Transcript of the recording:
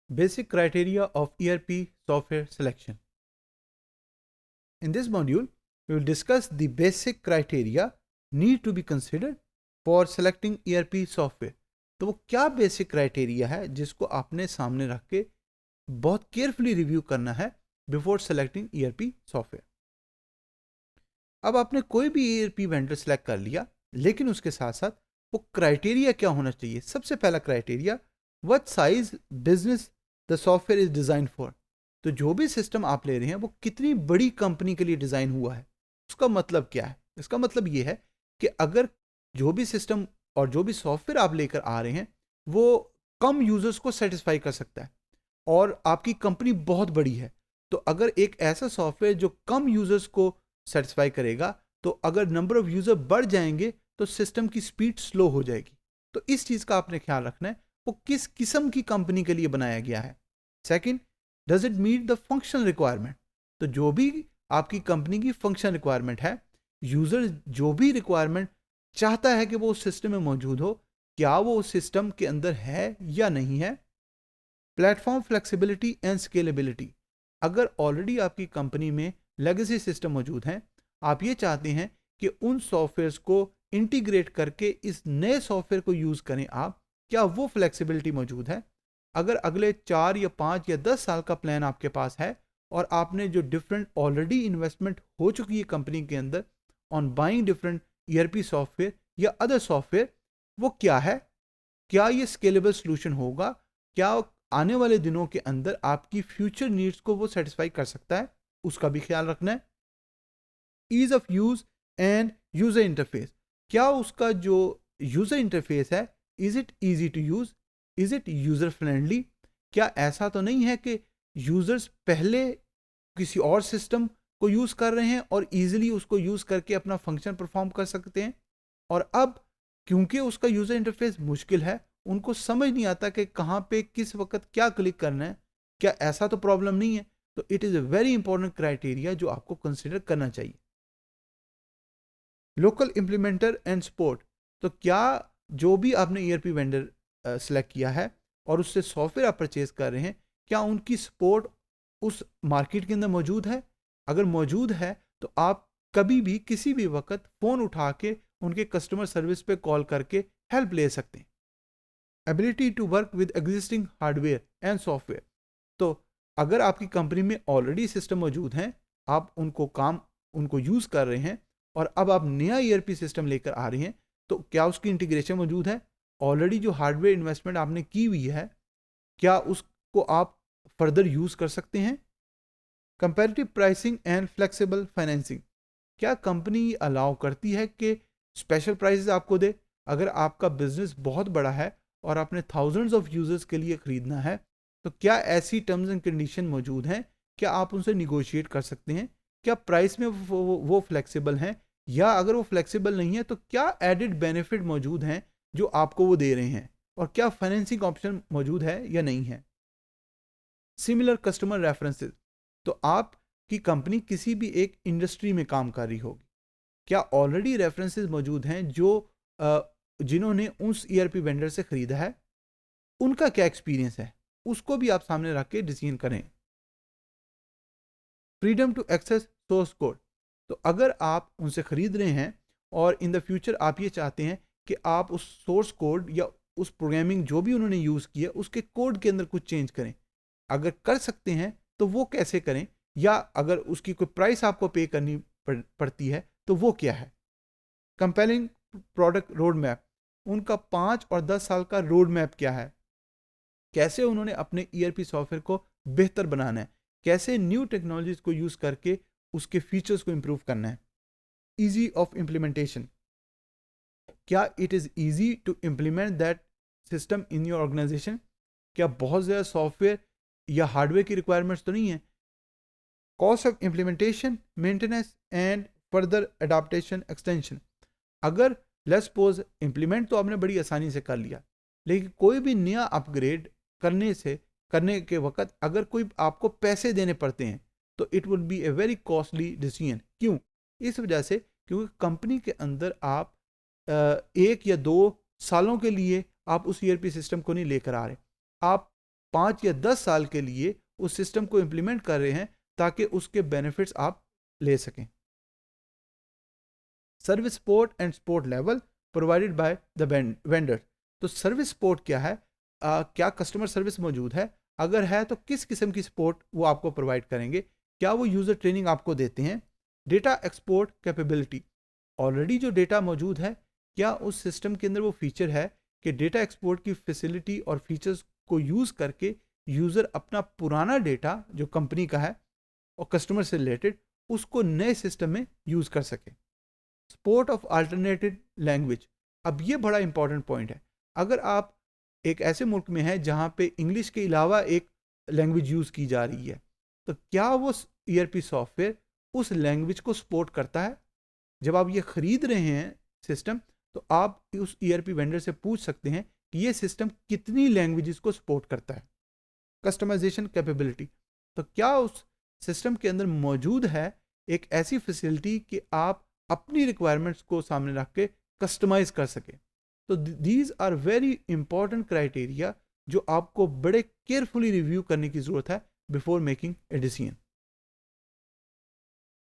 Basic criteria of ERP software selection. In this module, we will discuss the basic criteria need to be considered for selecting ERP software. तो वो क्या basic criteria है जिसको आपने सामने रख के बहुत केयरफुली रिव्यू करना है बिफोर सेलेक्टिंग ERP सॉफ्टवेयर. अब आपने कोई भी ERP वेंडर सेलेक्ट कर लिया, लेकिन उसके साथ साथ वो क्राइटेरिया क्या होना चाहिए. सबसे पहला criteria, what size business the software is design for. तो जो भी सिस्टम आप ले रहे हैं वो कितनी बड़ी कंपनी के लिए डिजाइन हुआ है. उसका मतलब क्या है? इसका मतलब ये है कि अगर जो भी सिस्टम और जो भी सॉफ्टवेयर आप लेकर आ रहे हैं वो कम यूजर्स को सेटिस्फाई कर सकता है और आपकी कंपनी बहुत बड़ी है, तो अगर एक ऐसा सॉफ्टवेयर जो कम यूजर्स को सेटिस्फाई करेगा, तो अगर नंबर ऑफ यूजर बढ़ जाएंगे तो सिस्टम की स्पीड स्लो हो जाएगी. तो इस चीज का आपने ख्याल रखना है वो किस किस्म की कंपनी के लिए बनाया गया है. Second, does it meet the functional requirement. तो जो भी आपकी कंपनी की फंक्शन रिक्वायरमेंट है, यूजर जो भी रिक्वायरमेंट चाहता है कि वो उस सिस्टम में मौजूद हो, क्या वो उस सिस्टम के अंदर है या नहीं है. Platform flexibility and scalability. अगर ऑलरेडी आपकी कंपनी में लेगेसी सिस्टम मौजूद हैं, आप ये चाहते हैं कि उन सॉफ्टवेयर्स को इंटीग्रेट करके इस नए सॉफ्टवेयर को यूज़ करें आप, क्या वो फ्लेक्सिबिलिटी मौजूद है. अगर अगले 4 या 5 या 10 साल का प्लान आपके पास है और आपने जो डिफरेंट ऑलरेडी इन्वेस्टमेंट हो चुकी है कंपनी के अंदर on buying different ERP software या अदर सॉफ्टवेयर, वो क्या है, क्या ये स्केलेबल सोल्यूशन होगा, क्या आने वाले दिनों के अंदर आपकी फ्यूचर नीड्स को वो सेटिस्फाई कर सकता है, उसका भी ख्याल रखना है. Ease of use and user interface. क्या उसका जो यूजर इंटरफेस है, is it easy to use, is it user friendly. क्या ऐसा तो नहीं है कि यूजर्स पहले किसी और सिस्टम को यूज कर रहे हैं और इजीली उसको यूज करके अपना फंक्शन परफॉर्म कर सकते हैं, और अब क्योंकि उसका यूजर इंटरफेस मुश्किल है, उनको समझ नहीं आता कि कहाँ पे किस वक्त क्या क्लिक करना है. क्या ऐसा तो प्रॉब्लम नहीं है. तो it is a very important criteria जो आपको कंसिडर करना चाहिए. Local implementer and support. तो क्या जो भी आपने ERP वेंडर सेलेक्ट किया है और उससे सॉफ्टवेयर आप परचेज कर रहे हैं, क्या उनकी सपोर्ट उस मार्केट के अंदर मौजूद है. अगर मौजूद है तो आप कभी भी किसी भी वक्त फ़ोन उठा के उनके कस्टमर सर्विस पे कॉल करके हेल्प ले सकते हैं. Ability to work with existing hardware and software. तो अगर आपकी कंपनी में ऑलरेडी सिस्टम मौजूद हैं, आप उनको यूज़ कर रहे हैं और अब आप नया ERP सिस्टम लेकर आ रहे हैं, तो क्या उसकी इंटीग्रेशन मौजूद है. ऑलरेडी जो हार्डवेयर इन्वेस्टमेंट आपने की हुई है, क्या उसको आप फर्दर यूज़ कर सकते हैं. Comparative pricing and flexible financing. क्या कंपनी अलाउ करती है कि स्पेशल प्राइसेस आपको दे. अगर आपका बिजनेस बहुत बड़ा है और आपने थाउजेंड्स ऑफ यूजर्स के लिए खरीदना है, तो क्या ऐसी टर्म्स एंड कंडीशन मौजूद हैं, क्या आप उनसे निगोशिएट कर सकते हैं, क्या प्राइस में वो फ्लेक्सिबल हैं, या अगर वो फ्लेक्सिबल नहीं है तो क्या एडिड बेनिफिट मौजूद हैं जो आपको वो दे रहे हैं, और क्या फाइनेंसिंग ऑप्शन मौजूद है या नहीं है. Similar customer references. तो आपकी कंपनी किसी भी एक इंडस्ट्री में काम कर रही होगी, क्या ऑलरेडी रेफरेंसेस मौजूद हैं जो जिन्होंने उस ERP वेंडर से खरीदा है, उनका क्या एक्सपीरियंस है, उसको भी आप सामने रख के डिसीजन करें. Freedom to access source code. तो अगर आप उनसे खरीद रहे हैं और इन द फ्यूचर आप ये चाहते हैं कि आप उस सोर्स कोड या उस प्रोग्रामिंग जो भी उन्होंने यूज़ किया उसके कोड के अंदर कुछ चेंज करें, अगर कर सकते हैं तो वो कैसे करें, या अगर उसकी कोई प्राइस आपको पे करनी पड़ती है तो वो क्या है. Compelling product road map. उनका 5 और 10 साल का रोड मैप क्या है, कैसे उन्होंने अपने ERP सॉफ्टवेयर को बेहतर बनाना है, कैसे न्यू टेक्नोलॉजीज को यूज़ करके उसके फीचर्स को इम्प्रूव करना है. Easy of implementation. क्या it is easy to implement that system in your organisation. क्या बहुत ज़्यादा सॉफ्टवेयर या हार्डवेयर की रिक्वायरमेंट्स तो नहीं है. Cost of implementation, maintenance and further adaptation extension. अगर लेट्स सपोज इम्प्लीमेंट तो आपने बड़ी आसानी से कर लिया, लेकिन कोई भी नया अपग्रेड करने के वक्त अगर कोई आपको पैसे देने पड़ते हैं तो it will be a very costly decision. क्यों? इस वजह से क्योंकि कंपनी के अंदर आप 1 या 2 सालों के लिए आप उस ERP सिस्टम को नहीं लेकर आ रहे, आप 5 या 10 साल के लिए उस सिस्टम को इम्प्लीमेंट कर रहे हैं ताकि उसके बेनिफिट्स आप ले सकें। Service support and support level provided by the vendor. तो सर्विस सपोर्ट क्या है? क्या कस्टमर सर्विस मौजूद है? अगर है तो किस किस्म की सपोर्ट वो आपको प्रोवाइड करेंगे? क्या वो यूज़र ट्रेनिंग आपको देते हैं? डेटा एक्सपोर्ट कैपेबिलिटी, ऑलरेडी जो डेटा मौजूद है क्या उस सिस्टम के अंदर वो फीचर है कि डेटा एक्सपोर्ट की फैसिलिटी और फीचर्स को यूज़ करके यूज़र अपना पुराना डेटा जो कंपनी का है और कस्टमर से रिलेटेड उसको नए सिस्टम में यूज़ कर सके। सपोर्ट ऑफ अल्टरनेटिव लैंग्वेज, अब ये बड़ा इंपॉर्टेंट पॉइंट है। अगर आप एक ऐसे मुल्क में हैं जहाँ पे इंग्लिश के अलावा एक लैंग्वेज यूज़ की जा रही है, तो क्या वो ERP सॉफ्टवेयर उस लैंग्वेज को सपोर्ट करता है? जब आप ये ख़रीद रहे हैं सिस्टम, तो आप उस ERP वेंडर से पूछ सकते हैं कि ये सिस्टम कितनी लैंग्वेजेस को सपोर्ट करता है। कस्टमाइजेशन कैपेबिलिटी, तो क्या उस सिस्टम के अंदर मौजूद है एक ऐसी फैसिलिटी कि आप अपनी रिक्वायरमेंट्स को सामने रख के कस्टमाइज कर सके। तो these are very important criteria जो आपको बड़े केयरफुली रिव्यू करने की ज़रूरत है बिफोर मेकिंग ए डिसीजन।